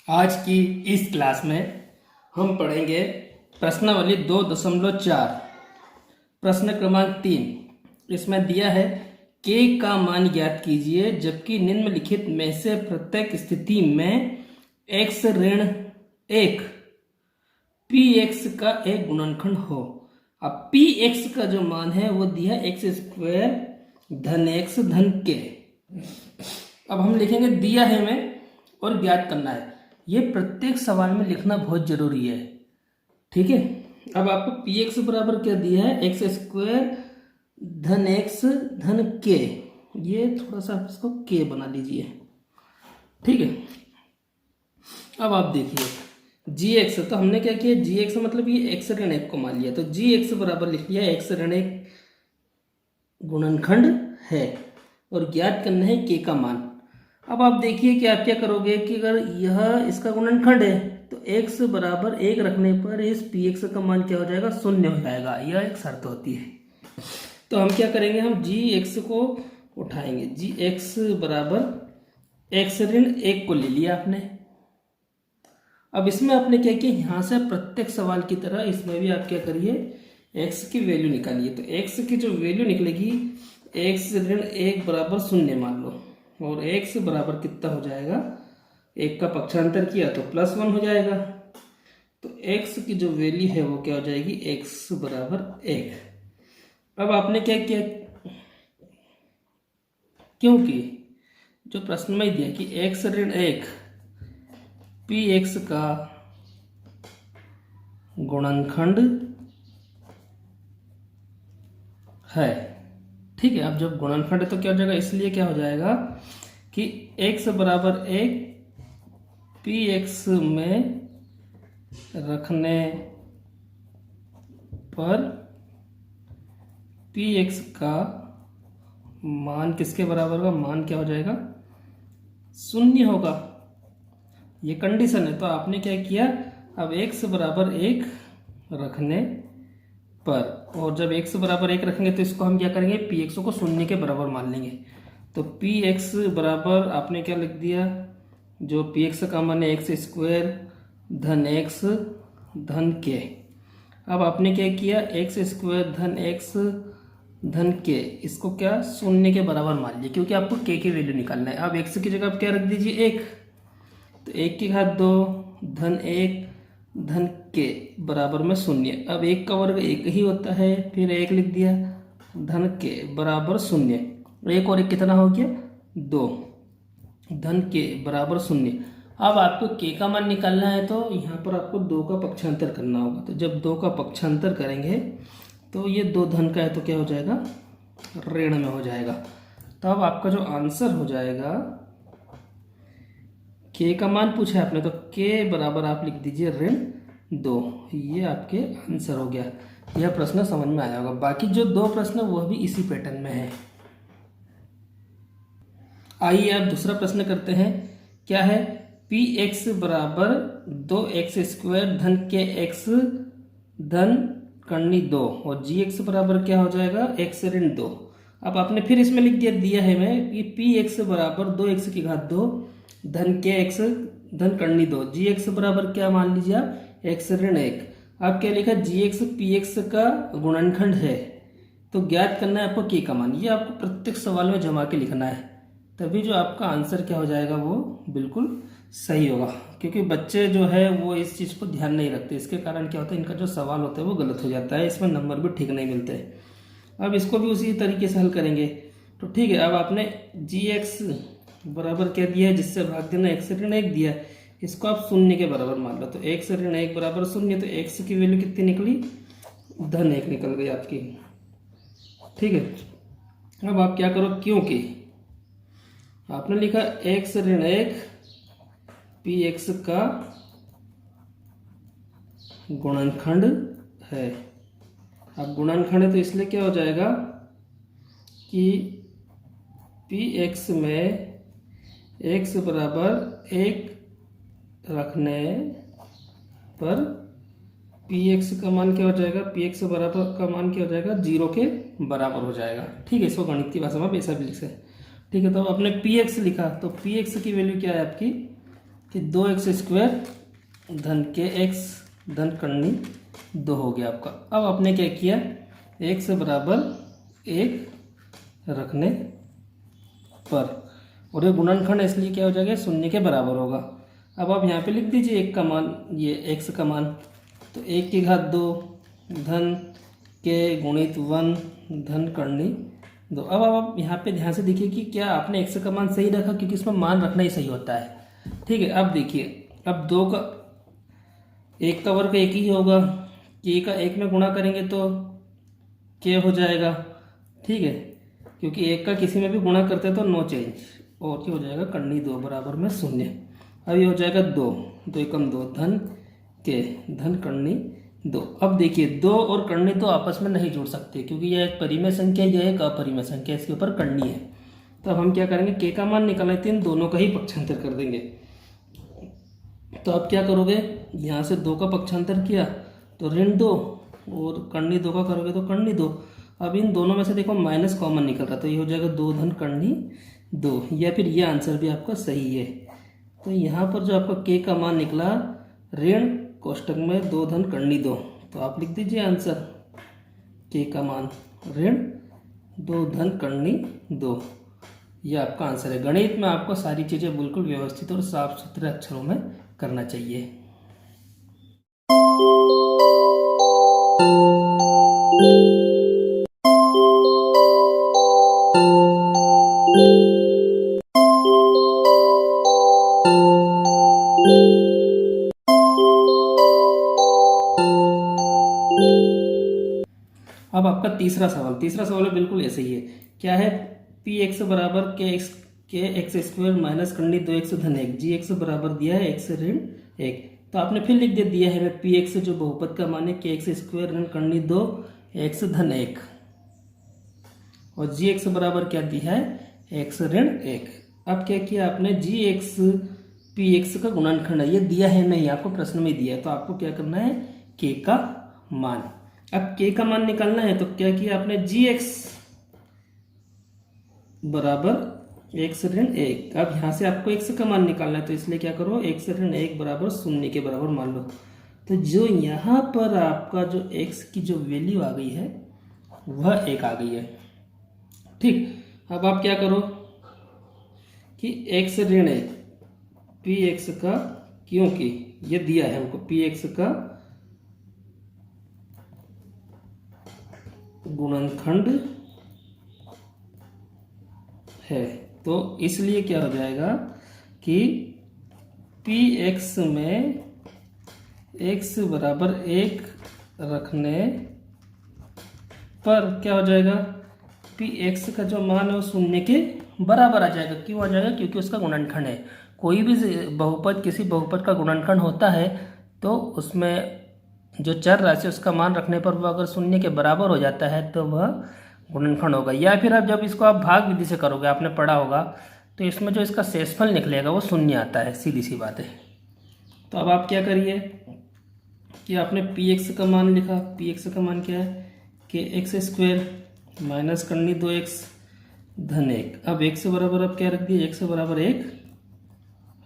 आज की इस क्लास में हम पढ़ेंगे प्रश्नावली 2.4 प्रश्न क्रमांक 3। इसमें दिया है k का मान ज्ञात कीजिए जबकि निम्नलिखित में से प्रत्येक स्थिति में x ऋण 1 px का एक गुणनखंड हो। अब px का जो मान है वो दिया है x स्क्वायर धन x धन k। अब हम लिखेंगे दिया है हमें और ज्ञात करना है। ये प्रत्येक सवाल में लिखना बहुत जरूरी है, ठीक है। अब आपको px बराबर क्या दिया है, एक्स स्क्वायर धन x धन k। ये थोड़ा सा आप इसको k बना लीजिए, ठीक है। अब आप देखिए gx, तो हमने क्या किया, gx मतलब ये x ऋण 1 को मान लिया, तो gx बराबर लिख लिया x ऋण 1 गुणनखंड है और ज्ञात करना है k का मान। अब आप देखिए कि आप क्या करोगे कि अगर यह इसका गुणनखंड है तो x बराबर 1 रखने पर इस px का मान क्या हो जाएगा, 0 हो जाएगा। यह एक शर्त होती है। तो हम क्या करेंगे, हम gx को उठाएंगे। gx बराबर x ऋण 1 को ले लिया आपने। अब इसमें आपने क्या किया, यहाँ से प्रत्येक सवाल की तरह इसमें भी आप क्या करिए, x की वैल्यू निकालिए। तो x की जो वैल्यू निकलेगी, x ऋण 1 बराबर 0 मान लो, और x बराबर कितना हो जाएगा, 1 का पक्षांतर किया तो +1 हो जाएगा। तो x की जो वैल्यू है वो क्या हो जाएगी, x बराबर 1। अब आपने क्या किया, क्योंकि जो प्रश्न में दिया कि x ऋण 1 px का गुणनखंड है, ठीक है। अब जब गुणनखंड है तो क्या हो जाएगा, इसलिए क्या हो जाएगा कि x बराबर 1 px में रखने पर px का मान किसके बराबर होगा, मान क्या हो जाएगा, 0 होगा। ये कंडीशन है। तो आपने क्या किया, अब x बराबर 1 रखने पर, और जब x बराबर 1 रखेंगे तो इसको हम क्या करेंगे, px को 0 के बराबर मान लेंगे। तो px बराबर आपने क्या लिख दिया, जो px का मान है एक्स स्क्वायर धन x धन k। अब आपने क्या किया, एक्स स्क्वायर धन x धन k, इसको क्या 0 के बराबर मान लिया, क्योंकि आपको k की वैल्यू निकालना है। अब x की जगह आप क्या रख दीजिए, 1, तो 1 की घात 2 धन 1 धन k बराबर में 0। अब 1 का वर्ग 1 ही होता है, फिर 1 लिख दिया धन k बराबर 0। 1 और 1 कितना हो गया, 2 धन k बराबर 0। अब आपको k का मान निकालना है तो यहाँ पर आपको 2 का पक्षांतर करना होगा। तो जब 2 का पक्षांतर करेंगे तो ये 2 धन का है तो क्या हो जाएगा, ऋण में हो जाएगा। तो अब आपका जो आंसर हो जाएगा, k का मान पूछा है आपने तो k बराबर आप लिख दीजिए ऋण 2। ये आपके आंसर हो गया। यह प्रश्न समझ में आया होगा। बाकी जो 2 प्रश्न वह भी इसी पैटर्न में है। आइए अब दूसरा प्रश्न करते हैं। क्या है, px बराबर 2x स्क्वायर धन kx धन करनी 2, और gx बराबर क्या हो जाएगा, x ऋण 2। अब आपने फिर इसमें लिख दिया है मैं कि px बराबर 2x की घात 2 धन kx धन करनी 2, gx बराबर क्या मान लीजिए आप, x ऋण 1। अब क्या लिखा, gx px का गुणनखंड है तो ज्ञात करना है आपको k का मान। ये आपको प्रत्येक सवाल में जमा के लिखना है, तभी जो आपका आंसर क्या हो जाएगा वो बिल्कुल सही होगा। क्योंकि बच्चे जो है वो इस चीज़ को ध्यान नहीं रखते, इसके कारण क्या होता है, इनका जो सवाल होता है वो गलत हो जाता है, इसमें नंबर भी ठीक नहीं मिलते। अब इसको भी उसी तरीके से हल करेंगे तो ठीक है। अब आपने gx बराबर क्या दिया है, जिससे भाग देना, x ऋण 1 दिया है, इसको आप 0 के बराबर मान लो। तो x ऋण 1 बराबर 0, तो x की वैल्यू कितनी निकली, धन 1 निकल गई आपकी, ठीक है। अब आप क्या करो, क्योंकि आपने लिखा x ऋण 1 px का गुणनखंड है। अब गुणनखंड है तो इसलिए क्या हो जाएगा कि px में x बराबर 1 रखने पर px का मान क्या हो जाएगा, px बराबर का मान क्या हो जाएगा, 0 के बराबर हो जाएगा, ठीक है। इसको गणित की भाषा में ऐसा भी लिख सकते, ठीक है। तो आपने px लिखा तो px की वैल्यू क्या है आपकी, कि 2x² धन के x धन करनी 2 हो गया आपका। अब आपने क्या किया, x बराबर 1 रखने पर, और ये गुणनखंड है इसलिए क्या हो जाएगा, 0 के बराबर होगा। अब आप यहाँ पे लिख दीजिए 1 का मान, ये x का मान, तो 1 की घात 2 धन के गुणित 1 धन करनी 2। अब आप यहाँ पे ध्यान से देखिए कि क्या आपने x का मान सही रखा, क्योंकि इसमें मान रखना ही सही होता है। ठीक है, अब देखिए, अब 2 का 1 का वर्ग 1 ही होगा, k का 1 में गुणा करेंगे तो k हो जाएगा। ठीक है, क्योंकि 1 का किसी में भी गुणा करते हैं तो नो चेंज, और क्या हो जाएगा, करनी 2 बराबर में 0। अब ये हो जाएगा 2, 2 एकम 2 धन के धन करनी 2। अब देखिए 2 और करनी 2 आपस में नहीं जुड़ सकते, क्योंकि यह एक परिमेय संख्या, यह एक अपरिमेय संख्या, इसके ऊपर करनी है। तो अब हम क्या करेंगे, k का मान निकाल लेते हैं, दोनों का ही पक्षांतर कर देंगे। तो आप क्या करोगे, यहाँ से 2 का पक्षांतर किया तो ऋण 2, और करनी 2 का करोगे तो करनी 2। अब इन दोनों में से देखो माइनस कॉमन निकल रहा, तो ये हो जाएगा 2 धन करनी 2, या फिर ये आंसर भी आपका सही है। तो यहाँ पर जो आपका k का मान निकला, ऋण कोष्टक में 2 धन करनी 2, तो आप लिख दीजिए आंसर, k का मान ऋण 2 धन करनी 2, ये आपका आंसर है। गणित में आपको सारी चीज़ें बिल्कुल व्यवस्थित और साफ सुथरे अक्षरों में करना चाहिए। अब आपका तीसरा सवाल बिल्कुल ऐसे ही है। क्या है, px बराबर के एक्स स्क्वायर माइनस करनी 2x धन 1, gx बराबर दिया है x ऋण 1। तो आपने फिर लिख दिया है px जो बहुपद का मान है kx स्क्वायर ऋण करनी 2 x धन 1, और gx बराबर क्या दिया है, x ऋण 1। अब क्या किया आपने, gx px का गुणनखंड है, ये दिया है नहीं, आपको प्रश्न में दिया है, तो आपको क्या करना है, k का मान। अब k का मान निकालना है, तो क्या किया आपने, gx बराबर x ऋण 1। अब यहाँ से आपको x का मान निकालना है, तो इसलिए क्या करो, x ऋण 1 बराबर 0 के बराबर मान लो। तो जो यहाँ पर आपका जो x की जो वैल्यू आ गई है वह 1 आ गई है। ठीक, अब आप क्या करो कि x ऋण 1 px का, क्योंकि ये दिया है हमको px का गुणनखंड है, तो इसलिए क्या हो जाएगा कि px में x बराबर 1 रखने पर क्या हो जाएगा, px का जो मान है वो 0 के बराबर आ जाएगा। क्यों आ जाएगा, क्योंकि उसका गुणनखंड है। कोई भी बहुपद, किसी बहुपद का गुणनखंड होता है तो उसमें जो चर राशि उसका मान रखने पर वह अगर 0 के बराबर हो जाता है तो वह गुणनखंड होगा। या फिर आप जब इसको आप भाग विधि से करोगे, आपने पढ़ा होगा, तो इसमें जो इसका शेषफल निकलेगा वो 0 आता है, सीधी सी बात है। तो अब आप क्या करिए कि आपने px का मान लिखा, px का मान क्या है, कि एक्स स्क्वायर माइनस करनी 2x धन 1। अब x बराबर अब क्या रख दिया, x बराबर 1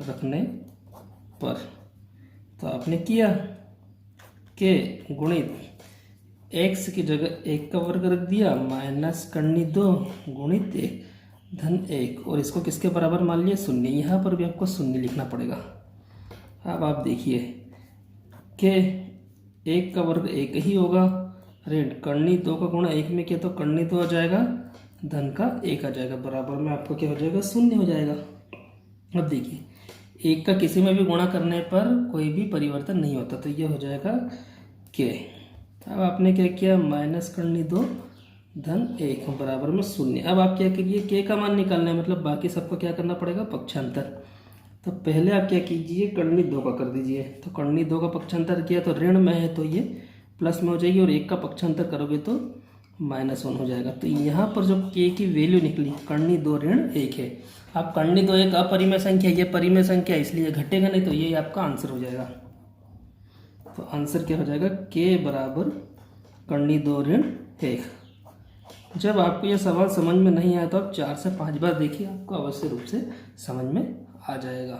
रखने पर, तो आपने किया के गुणित x की जगह 1 का वर्ग रख दिया, माइनस करनी 2 गुणित 1 धन 1, और इसको किसके बराबर मान लिया, 0। यहाँ पर भी आपको 0 लिखना पड़ेगा। अब आप देखिए कि 1 का वर्ग 1 ही होगा, ऋण करनी 2 का गुणा 1 में किया तो करनी 2 आ जाएगा, धन का 1 आ जाएगा, बराबर में आपको क्या हो जाएगा, 0 हो जाएगा। अब देखिए 1 का किसी में भी गुणा करने पर कोई भी परिवर्तन नहीं होता, तो ये हो जाएगा k। अब आपने क्या किया, माइनस करनी 2 धन 1 बराबर में 0। अब आप क्या करिए, k का मान निकालना है, मतलब बाकी सबको क्या करना पड़ेगा, पक्षांतर। तो पहले आप क्या कीजिए, करनी 2 का कर दीजिए। तो करनी 2 का पक्षांतर किया तो ऋण में है तो ये प्लस में हो जाएगी, और 1 का पक्षांतर करोगे तो -1 हो जाएगा। तो यहाँ पर जो k की वैल्यू निकली, करनी 2 ऋण 1 है। आप करनी 2 एक अपरिमेय संख्या, ये परिमेय संख्या इसलिए घटेगा नहीं, तो ये आपका आंसर हो जाएगा। तो आंसर क्या हो जाएगा, k बराबर करनी 2 ऋण 1। जब आपको यह सवाल समझ में नहीं आया तो आप 4 से 5 बार देखिए, आपको अवश्य रूप से समझ में आ जाएगा।